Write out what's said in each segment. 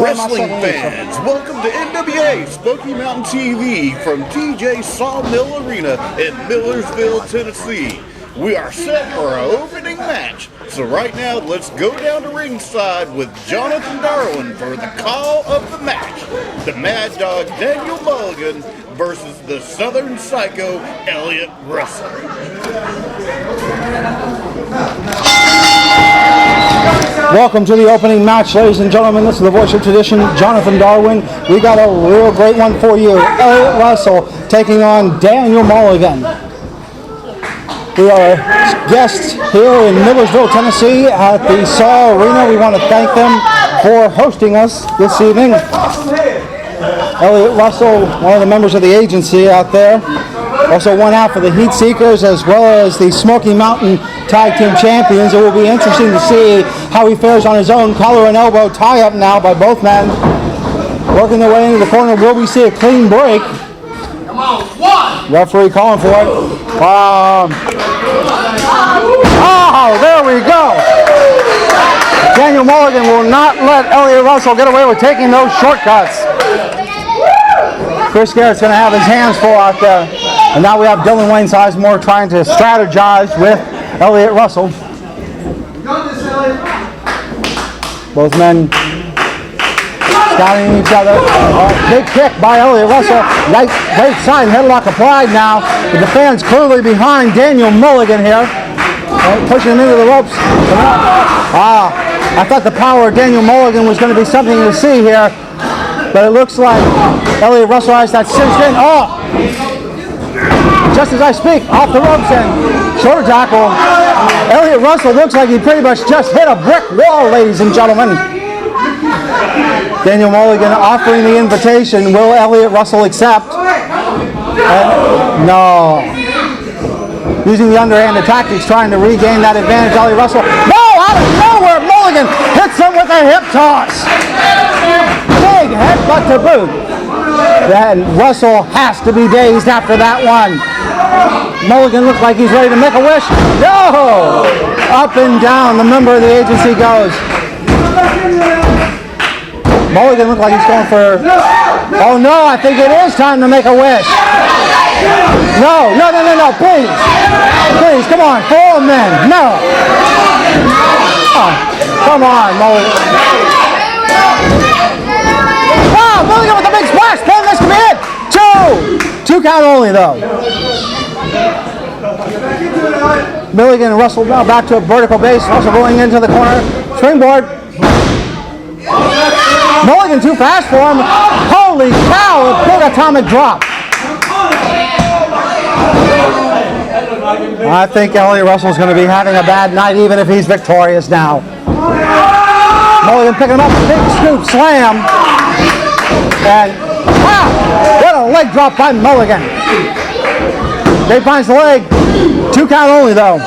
Wrestling fans, welcome to NWA Smoky Mountain TV from TJ Sawmill Arena in Millersville, Tennessee. We are set for our opening match. So right now, let's go down to ringside with Jonathan Darwin for the call of the match. The Mad Dog Daniel Mulligan versus the Southern Psycho Elliott Russell. Welcome to the opening match, ladies and gentlemen. This is the voice of tradition, Jonathan Darwin. We got a real great one for you. Elliott Russell taking on Daniel Mulligan. We are guests here in Millersville, Tennessee at the Saw Arena. We want to thank them for hosting us this evening. Elliott Russell, one of the members of the agency out there, also one half of the Heat Seekers as well as the Smoky Mountain Tag Team Champions. It will be interesting to see how he fares on his own. Collar and elbow tie-up now by both men. Working their way into the corner. Will we see a clean break? Come on, one! Referee calling for it. Oh, there we go. Daniel Mulligan will not let Elliott Russell get away with taking those shortcuts. Chris Garrett's going to have his hands full out there. And now we have Dylan Sizemore trying to strategize with Elliott Russell. Both men scouting each other. Big kick by Elliott Russell. Right side headlock applied now. With the fans clearly behind Daniel Mulligan here. Pushing him into the ropes. I thought the power of Daniel Mulligan was going to be something to see here. But it looks like Elliott Russell has that cinched in. Oh! Just as I speak, off the ropes and shoulder tackle. Elliott Russell looks like he pretty much just hit a brick wall, ladies and gentlemen. Daniel Mulligan offering the invitation. Will Elliott Russell accept? No. Using the underhanded tactics, trying to regain that advantage. Elliott Russell. No! Out of nowhere, Mulligan hits him with a hip toss. Big headbutt to boot. Then Russell has to be dazed after that one. Mulligan looks like he's ready to make a wish. No! Up and down the member of the agency goes. Mulligan looks like he's going for... Oh no, I think it is time to make a wish. No, please. Please, come on, 4 men. No. Oh, come on, Mulligan. Wow, Mulligan with a big splash. Pin, this can be it. 2 count only, though. Mulligan and Russell now back to a vertical base. Russell going into the corner. Springboard. Mulligan too fast for him. Holy cow, a big atomic drop. I think Elliott Russell's going to be having a bad night even if he's victorious now. Mulligan picking him up, big scoop slam. And wow, what a leg drop by Mulligan. Dave finds the leg. 2 count only though.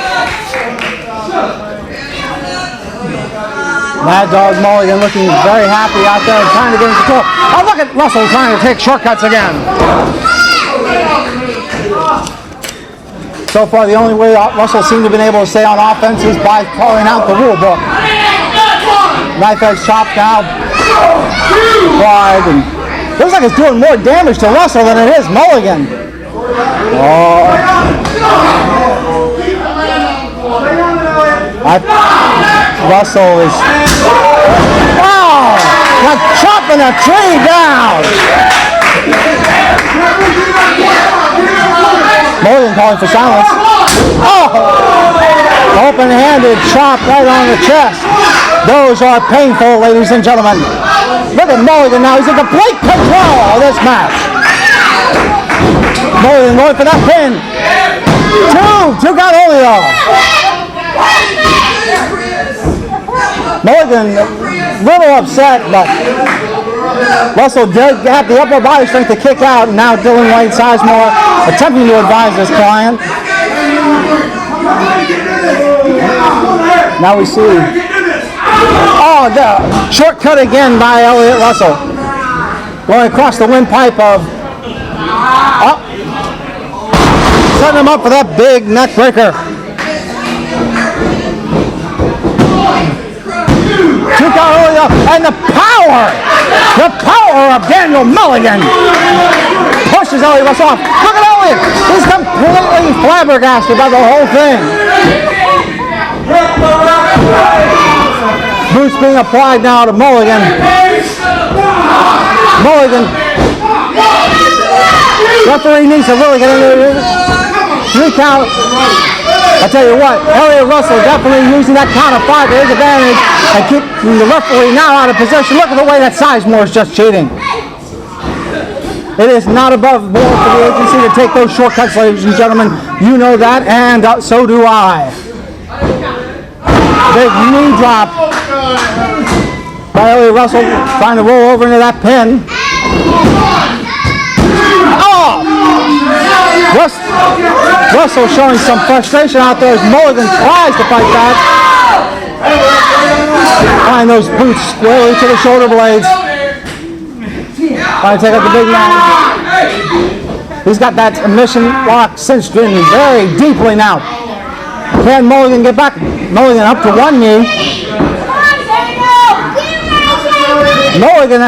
Mad Dog Mulligan looking very happy out there and trying to get in control. Oh, look at Russell trying to take shortcuts again. So far, the only way Russell seemed to have been able to stay on offense is by calling out the rule book. Knife edge chop now. Wide, and looks like it's doing more damage to Russell than it is Mulligan. Oh. Russell is... Wow! Like chopping a tree down! Mulligan calling for silence. Oh! Open-handed chop right on the chest. Those are painful, ladies and gentlemen. Look at Mulligan now. He's in complete control of this match. Mulligan going for that pin. 2 count only though. Mulligan a little upset, but Russell did have the upper body strength to kick out, and now Dylan Sizemore attempting to advise his client. Now we see. Oh, the shortcut again by Elliott Russell. Going across the windpipe of... Oh, setting him up for that big neck breaker. 2 count Elliott, and the power of Daniel Mulligan pushes Elliott Russell off. Look at Elliott. He's completely flabbergasted by the whole thing. Boots being applied now to Mulligan. Referee needs to really get into it. 3 count. I tell you what, Elliott Russell definitely using that count of 5 to his advantage and keeping the referee now out of position. Look at the way that Sizemore is just cheating. It is not above board for the agency to take those shortcuts, ladies and gentlemen. You know that, and so do I. Big knee drop by Elliott Russell, trying to roll over into that pin. Oh! Russell showing some frustration out there as Mulligan tries to fight back. Applying those boots squarely to the shoulder blades. Trying to take out the big man. He's got that submission lock cinched in very deeply now. Can Mulligan get back? Mulligan up to one knee. Mulligan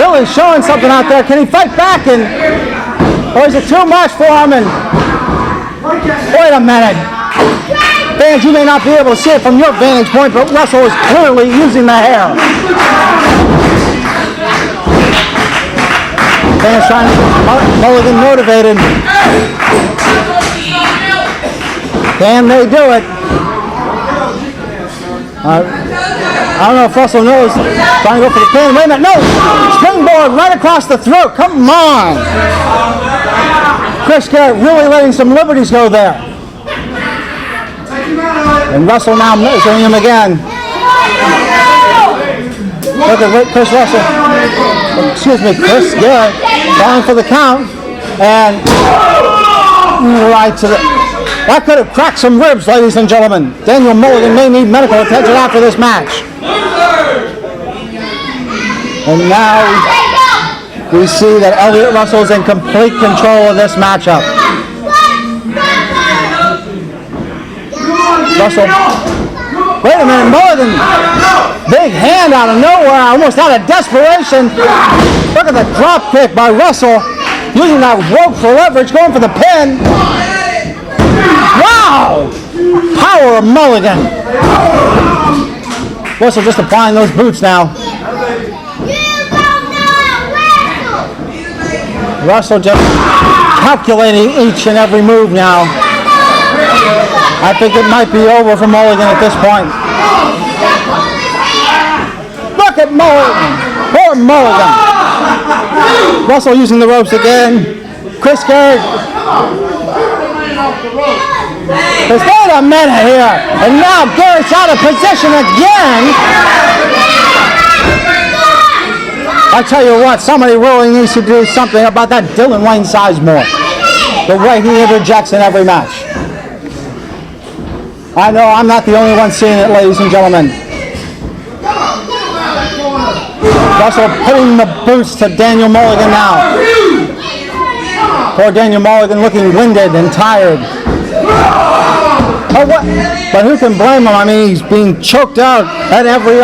really showing something out there. Can he fight back? Or is it too much for him? And wait a minute. Fans, you may not be able to see it from your vantage point, but Russell is clearly using the hair. Fans trying to get Mulligan motivated. Can they do it? I don't know if Russell knows. Trying to go for the pin. Wait a minute. No! Springboard right across the throat. Come on! Chris Garrett really letting some liberties go there. And Russell now measuring him again. Look at Chris Russell. Excuse me, Chris Garrett going for the count. And right to the... That could have cracked some ribs, ladies and gentlemen. Daniel Mulligan may need medical attention after this match. And now we see that Elliott Russell is in complete control of this matchup. Russell. Wait a minute, Mulligan. Big hand out of nowhere, almost out of desperation. Look at the drop kick by Russell. Using that rope for leverage, going for the pin. Wow! Power of Mulligan. Russell just applying those boots now. Russell just calculating each and every move now. I think it might be over for Mulligan at this point. Look at Mulligan. Poor Mulligan. Russell using the ropes again. Chris Garrett. Just wait a minute here. And now Garrett's out of position again. I tell you what, somebody really needs to do something about that Dylan Sizemore. The way he interjects in every match. I know I'm not the only one seeing it, ladies and gentlemen. Russell putting the boots to Daniel Mulligan now. Poor Daniel Mulligan looking winded and tired. But who can blame him? I mean, he's being choked out at every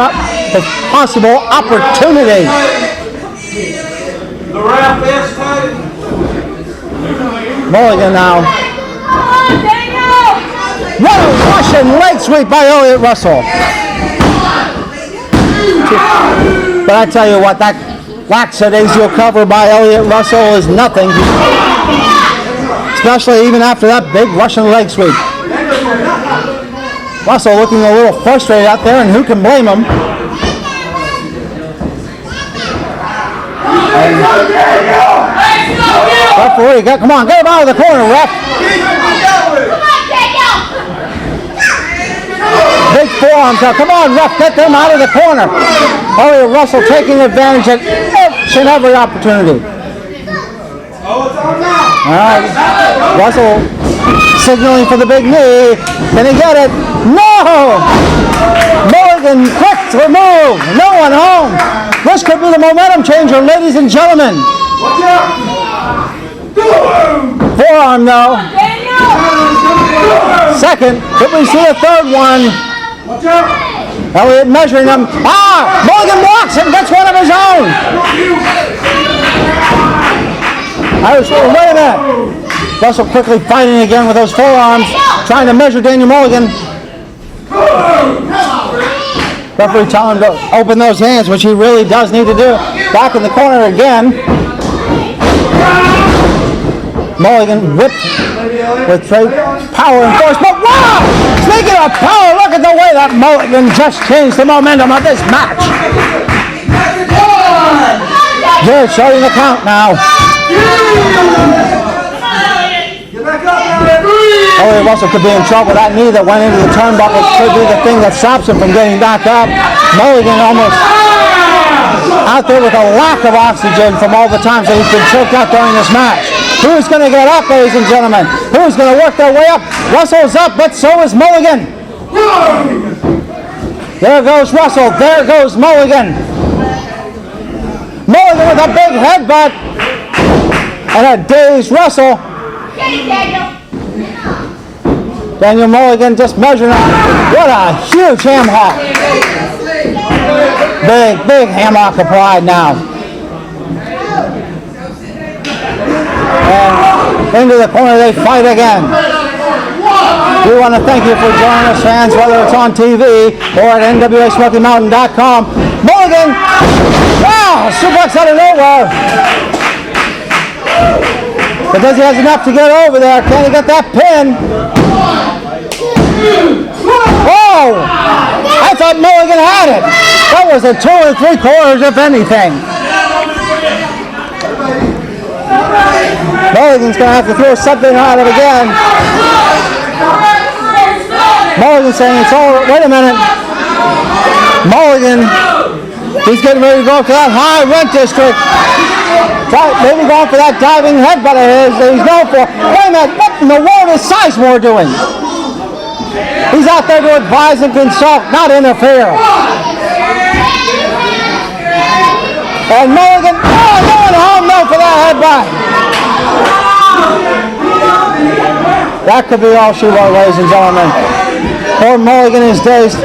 possible opportunity. Mulligan now. What a Russian leg sweep by Elliott Russell. But I tell you what, that lackadaisical cover by Elliott Russell is nothing. Especially even after that big Russian leg sweep. Russell looking a little frustrated out there, and who can blame him? Referee, come on, get him out of the corner, ref. Big forearms now. Come on, ref, get them out of the corner. Elliott Russell taking advantage of each and every opportunity. All right, Russell signaling for the big knee. Can he get it? No! Mulligan, quick remove. No one home. This could be the momentum changer, ladies and gentlemen. Forearm though. Second, could we see a third one? Elliott measuring him. Mulligan blocks it and gets one of his own. Wait a minute. Russell quickly fighting again with those forearms, trying to measure Daniel Mulligan. Referee telling him to open those hands, which he really does need to do. Back in the corner again. Mulligan whipped with great power and force. But wow! Speaking of power, look at the way that Mulligan just changed the momentum of this match. They're showing the count now. Elliott Russell could be in trouble. That knee that went into the turnbuckle could be the thing that stops him from getting back up. Mulligan almost out there with a lack of oxygen from all the times that he's been choked out during this match. Who's going to get up, ladies and gentlemen? Who's going to work their way up? Russell's up, but so is Mulligan. There goes Russell. There goes Mulligan. Mulligan with a big headbutt. And a dazed Russell. Daniel Mulligan just measuring up. What a huge ham hock. Big ham hock applied now. And into the corner they fight again. We want to thank you for joining us, fans, whether it's on TV or at NWASmokyMountain.com. Mulligan! Wow! Suplex out of nowhere. But does he have enough to get over there? Can he get that pin? Oh! I thought Mulligan had it. That was a 2 3/4, if anything. Mulligan's going to have to throw something at it again. Mulligan saying it's all right. Wait a minute. Mulligan, he's getting ready to go for that high rent district. Maybe going for that diving headbutt of his that he's going for. Wait a minute, what in the world is Sizemore doing? He's out there to advise and consult, not interfere. And Mulligan, going home though for that headbutt. That could be all she wrote, ladies and gentlemen. Poor Mulligan is dazed.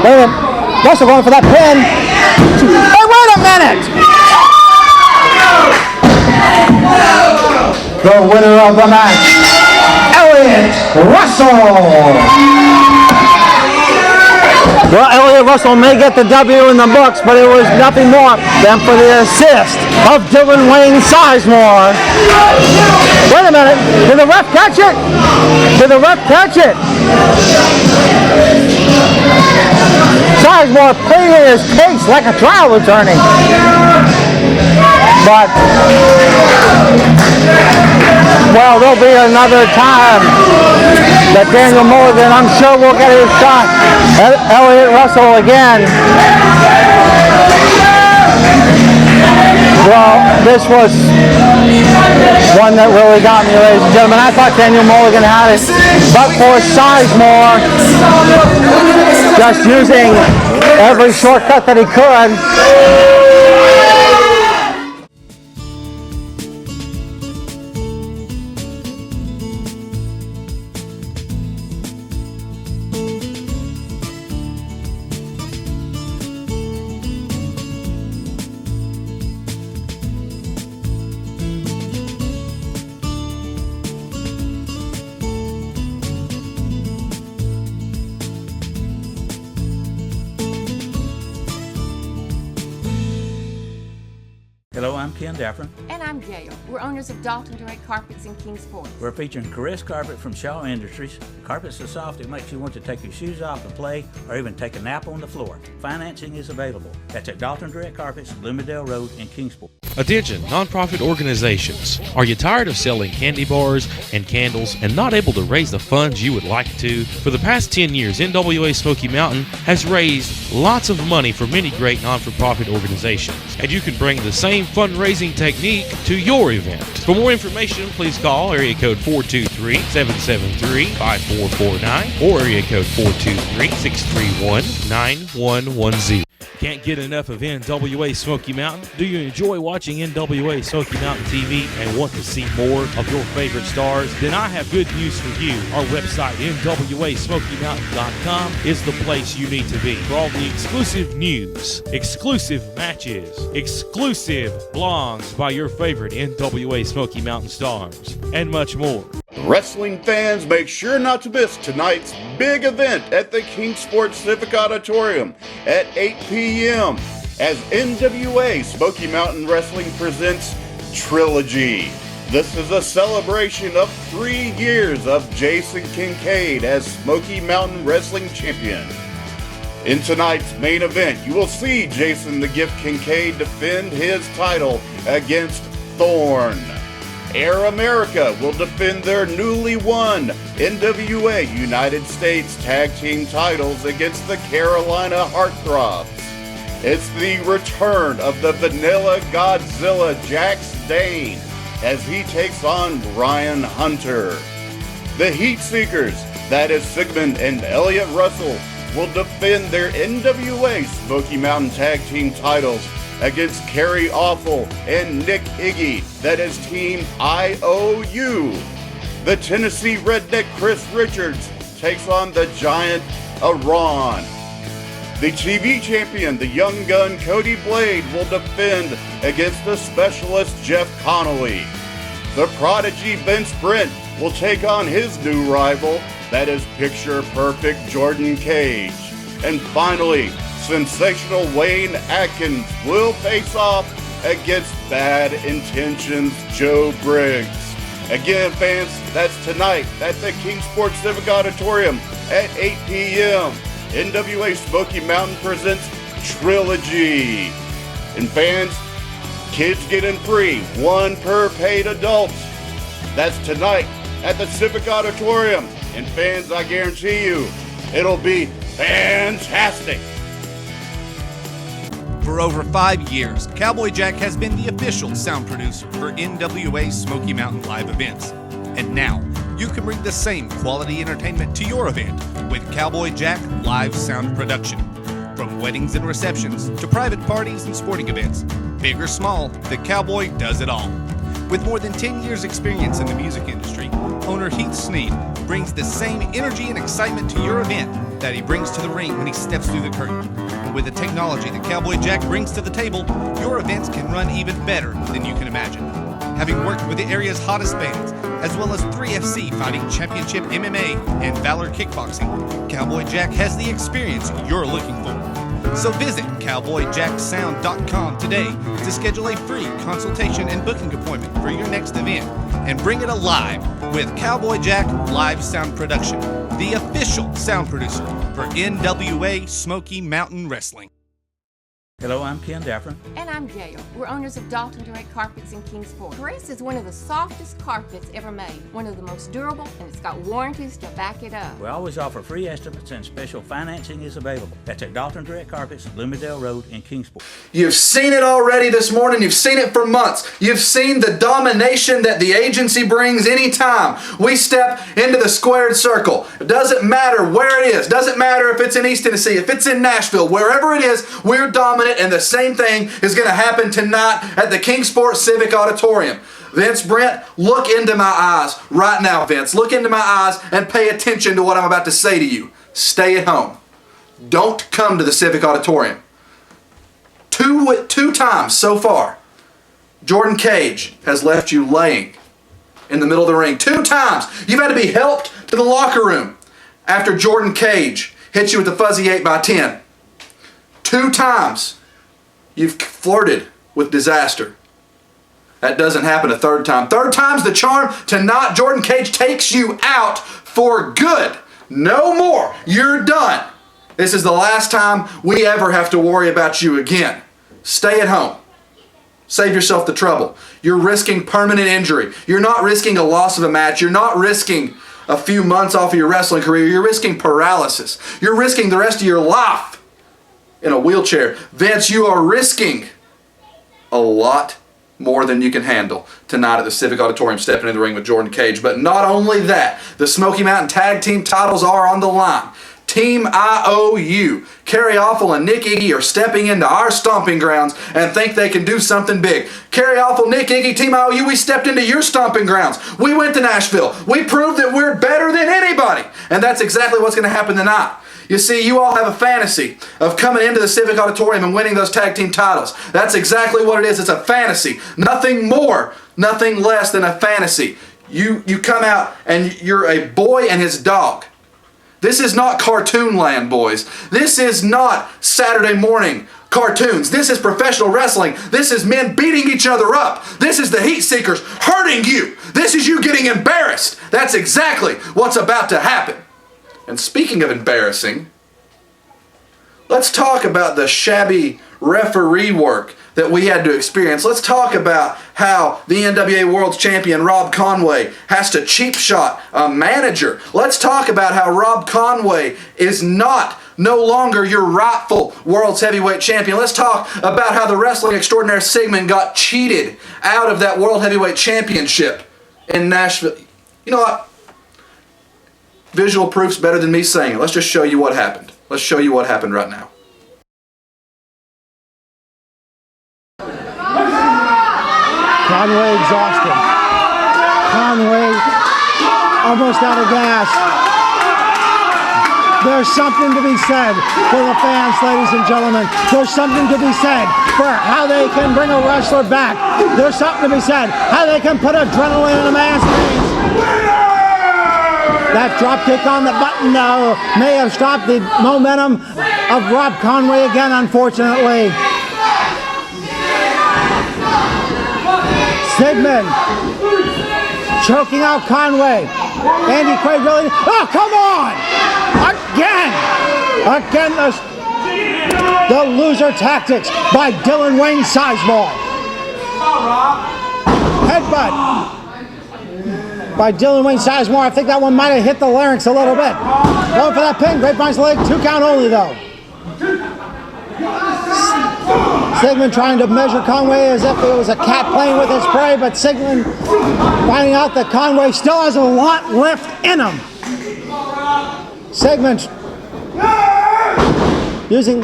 Wait a minute, Russell going for that pin. Hey, wait a minute! The winner of the match, Elliott Russell. Well, Elliott Russell may get the W in the books, but it was nothing more than for the assist of Dylan Sizemore. Wait a minute. Did the ref catch it? Did the ref catch it? Sizemore pleading his case like a trial attorney. But, well, there'll be another time that Daniel Mulligan, I'm sure, will get his shot. Elliott Russell again. Well, this was one that really got me, ladies and gentlemen. I thought Daniel Mulligan had it, but for Sizemore, just using every shortcut that he could. Hello, I'm Ken Daffron. And I'm Gail. We're owners of Dalton Direct Carpets in Kingsport. We're featuring Caress Carpet from Shaw Industries. The carpet's so soft it makes you want to take your shoes off and play or even take a nap on the floor. Financing is available. That's at Dalton Direct Carpets, Bloomingdale Road in Kingsport. Attention, nonprofit organizations. Are you tired of selling candy bars and candles and not able to raise the funds you would like to? For the past 10 years, NWA Smoky Mountain has raised lots of money for many great non-for-profit organizations, and you can bring the same fundraising technique to your event. For more information, please call area code 423-773-5449 or area code 423-631-9110. Can't get enough of NWA Smoky Mountain? Do you enjoy watching NWA Smoky Mountain TV and want to see more of your favorite stars? Then I have good news for you. Our website, NWASmokyMountain.com, is the place you need to be for all the exclusive news, exclusive matches, exclusive blogs by your favorite NWA Smoky Mountain stars, and much more. Wrestling fans, make sure not to miss tonight's big event at the Kingsport Civic Auditorium at 8 p.m. as NWA Smoky Mountain Wrestling presents Trilogy. This is a celebration of 3 years of Jason Kincaid as Smoky Mountain Wrestling Champion. In tonight's main event, you will see Jason the Gift Kincaid defend his title against Thorne. Air America will defend their newly won NWA United States Tag Team titles against the Carolina Heartthrobs. It's the return of the Vanilla Godzilla Jax Dane as he takes on Brian Hunter. The Heat Seekers, that is Sigmon and Elliott Russell, will defend their NWA Smoky Mountain Tag Team titles against Kerry Awful and Nick Iggy, that is Team IOU. The Tennessee Redneck Chris Richards takes on the Giant Iran. The TV champion, the Young Gun Cody Blade, will defend against the Specialist Jeff Connolly. The Prodigy Vince Brent will take on his new rival, that is Picture Perfect Jordan Cage. And finally, Sensational Wayne Atkins will face off against Bad Intentions Joe Briggs. Again, fans, that's tonight at the Kingsport Civic Auditorium at 8 p.m. NWA Smoky Mountain presents Trilogy. And fans, kids get in free, 1 per paid adult. That's tonight at the Civic Auditorium. And fans, I guarantee you, it'll be fantastic. For over 5 years, Cowboy Jack has been the official sound producer for NWA Smoky Mountain live events. And now, you can bring the same quality entertainment to your event with Cowboy Jack Live Sound Production. From weddings and receptions to private parties and sporting events, big or small, the Cowboy does it all. With more than 10 years experience in the music industry, owner Heath Sneed brings the same energy and excitement to your event that he brings to the ring when he steps through the curtain. And with the technology that Cowboy Jack brings to the table, your events can run even better than you can imagine. Having worked with the area's hottest bands, as well as 3FC Fighting Championship MMA and Valor Kickboxing, Cowboy Jack has the experience you're looking for. So visit CowboyJackSound.com today to schedule a free consultation and booking appointment for your next event and bring it alive with Cowboy Jack Live Sound Production, the official sound producer for NWA Smoky Mountain Wrestling. Hello, I'm Ken Daffron. And I'm Gail. We're owners of Dalton Direct Carpets in Kingsport. Grace is one of the softest carpets ever made, one of the most durable, and it's got warranties to back it up. We always offer free estimates and special financing is available. That's at Dalton Direct Carpets, Bloomingdale Road in Kingsport. You've seen it already this morning. You've seen it for months. You've seen the domination that the agency brings anytime we step into the squared circle. It doesn't matter where it is. Doesn't matter if it's in East Tennessee, if it's in Nashville, wherever it is, we're dominant, and the same thing is going to happen tonight at the Kingsport Civic Auditorium. Vince Brent, look into my eyes right now, Vince. Look into my eyes and pay attention to what I'm about to say to you. Stay at home. Don't come to the Civic Auditorium. Two times so far, Jordan Cage has left you laying in the middle of the ring. 2 times you've had to be helped to the locker room after Jordan Cage hit you with the fuzzy 8x10. 2 times you've flirted with disaster. That doesn't happen a 3rd time. 3rd time's the charm. Tonight, Jordan Cage takes you out for good. No more. You're done. This is the last time we ever have to worry about you again. Stay at home. Save yourself the trouble. You're risking permanent injury. You're not risking a loss of a match. You're not risking a few months off of your wrestling career. You're risking paralysis. You're risking the rest of your life in a wheelchair. Vince, you are risking a lot more than you can handle tonight at the Civic Auditorium stepping in the ring with Jordan Cage. But not only that, the Smoky Mountain Tag Team titles are on the line. Team IOU. Kerry Awful and Nick Iggy are stepping into our stomping grounds and think they can do something big. Kerry Awful, Nick Iggy, Team IOU, we stepped into your stomping grounds. We went to Nashville. We proved that we're better than anybody. And that's exactly what's going to happen tonight. You see, you all have a fantasy of coming into the Civic Auditorium and winning those tag team titles. That's exactly what it is. It's a fantasy. Nothing more, nothing less than a fantasy. You come out and you're a boy and his dog. This is not cartoon land, boys. This is not Saturday morning cartoons. This is professional wrestling. This is men beating each other up. This is the heat seekers hurting you. This is you getting embarrassed. That's exactly what's about to happen. And speaking of embarrassing, let's talk about the shabby referee work that we had to experience. Let's talk about how the NWA World Champion Rob Conway has to cheap shot a manager. Let's talk about how Rob Conway is no longer your rightful World's Heavyweight Champion. Let's talk about how the wrestling extraordinaire Sigmon got cheated out of that World Heavyweight Championship in Nashville. You know what? Visual proof's better than me saying it. Let's just show you what happened. Let's show you what happened right now. Conway exhausted. Conway almost out of gas. There's something to be said for the fans, ladies and gentlemen. There's something to be said for how they can bring a wrestler back. There's something to be said how they can put adrenaline in a man's veins. That drop kick on the button, though, may have stopped the momentum of Rob Conway again, unfortunately. Sigmon choking out Conway. Andy Quaid really... Oh, come on! Again, the loser tactics by Dylan Wayne Sizemore. Headbutt by Dylan Wayne Sizemore. I think that one might have hit the larynx a little bit. Going for that pin. Grapevine's leg. 2 count only, though. Sigmon trying to measure Conway as if it was a cat playing with his prey, but Sigmon finding out that Conway still has a lot left in him. Sigmon using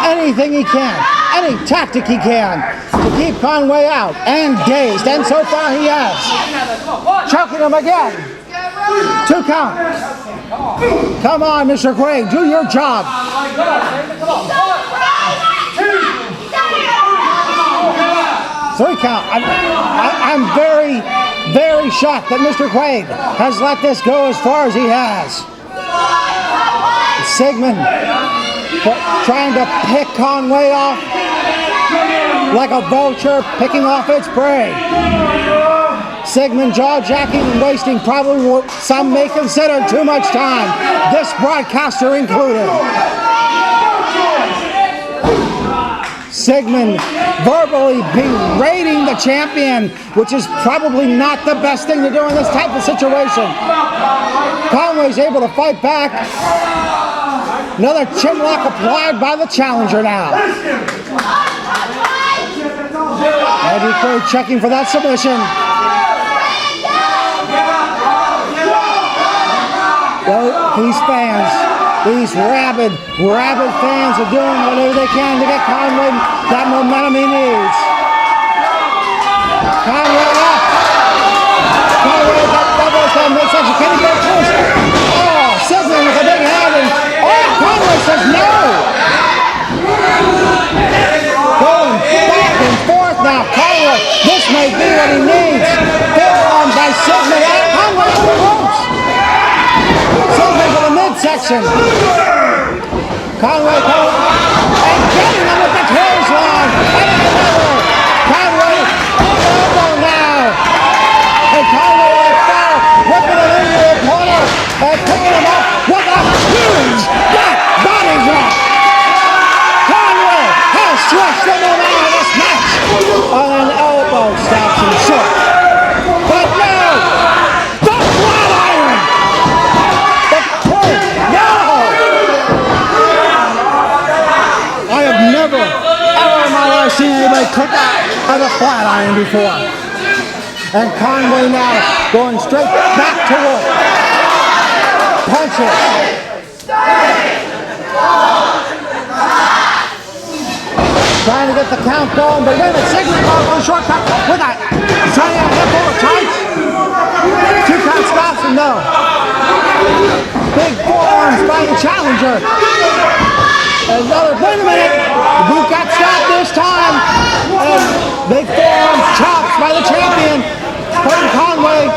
anything he can, any tactic he can to keep Conway out and dazed, and so far he has. Choking him again. 2 count. Come on, Mr. Quaid, do your job. 3 count. I'm very, very shocked that Mr. Quaid has let this go as far as he has. Sigmon trying to pick Conway off like a vulture picking off its prey. Sigmon jaw-jacking and wasting probably what some may consider too much time, this broadcaster included. Sigmon verbally berating the champion, which is probably not the best thing to do in this type of situation. Conway's able to fight back. Another chin lock applied by the challenger now. Eddie Quaid checking for that submission. Well, these fans, these rabid fans are doing whatever they can to get Conway that momentum he needs. Conway up. Conway got doubles down midsection. Can he get close? Oh, Sigmon with a big hand, and Conway says no. Going back and forth now. Conway, this may be what he needs. Hit on by Sigmon. Conway on the ropes. Sigmon to the midsection. Conway going and getting him with the clothesline. And another. Conway on the elbow now. And Conway like fire, whipping it into the corner and picking him up with a huge back body drop. Conway has stretched the momentum of this match on an elbow stops him short. But no, the flat iron. The point, no. I have never, ever in my life seen anybody click out of a flat iron before. And Conway now going straight back to work. Punches. Trying to get the count going, but wait a minute, Sigmon goes for a shortcut with a trying to get a handful of tights. 2 count stops and no. Big forearms by the challenger. Another, wait a minute, the boot got stopped this time. And big forearms chops by the champion. Putting Conway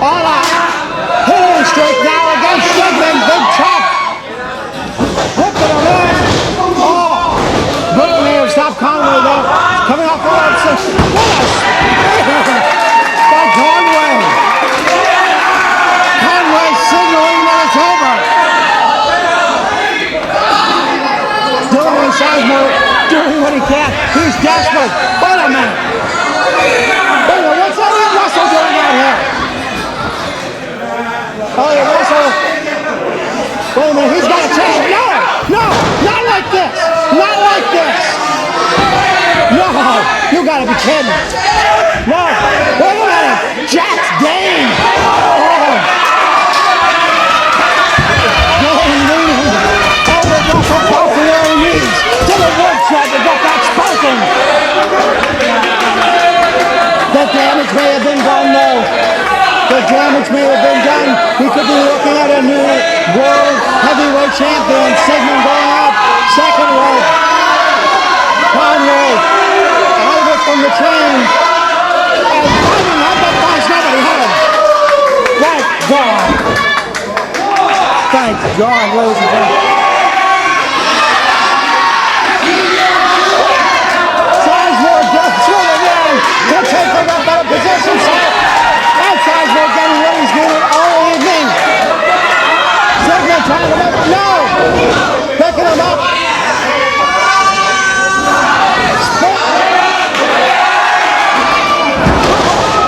on a hitting streak now against Sigmon. Big chop. Hooking him in. Oh, Boot may have stopped Conway though. Coming off the ropes. What a spear by Conway. Conway signaling that it's over. Dylan Sizemore doing what he can. He's desperate. Wait a minute. Wait a minute. What's Elliott Russell doing out here? Elliott Russell. Wait a minute. He's got a chance. No. No. Not like this. Not like this. No. You gotta be kidding. No. Wait a minute. Jack's Dane. Oh. Dane leading. Elliott Russell crossing their knees to the woodshed to get that sparking. The damage may have been done though. The damage may have been done. We could be looking at a new world heavyweight champion. Sigmon going up. Second rope. Conway out of it from the train. And fighting out that finds nobody home. Thank God. Thank God, ladies and gentlemen. Sizemore gets swinging in. He'll take the rep out of position. And Sizemore getting what he's needed all evening. Sigmon trying to make it. No! Picking him up.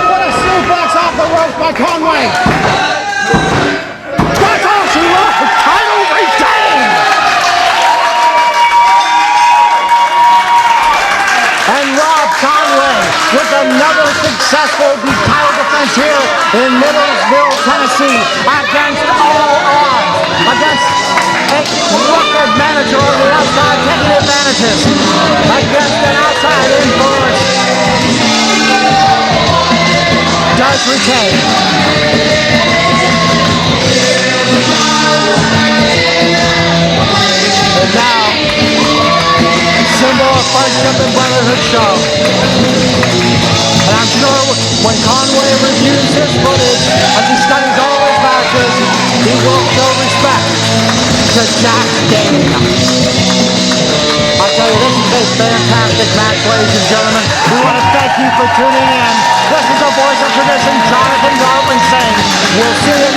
What a suplex off the ropes by Conway. That's all she wrote. Title retained. And Rob Conway with another successful title defense here in Middlesville, Tennessee, against all odds, against a crooked manager on the outside taking advantages, against an outside influence, does retain. And now, symbol of friendship and brotherhood show. And I'm sure when Conway reviews this footage, as he studies all his matches, he will show respect to Jack Dane. I'll tell you, this is a fantastic match, ladies and gentlemen. We want to thank you for tuning in. This is the voice of tradition, Jonathan Darwin saying, we'll see you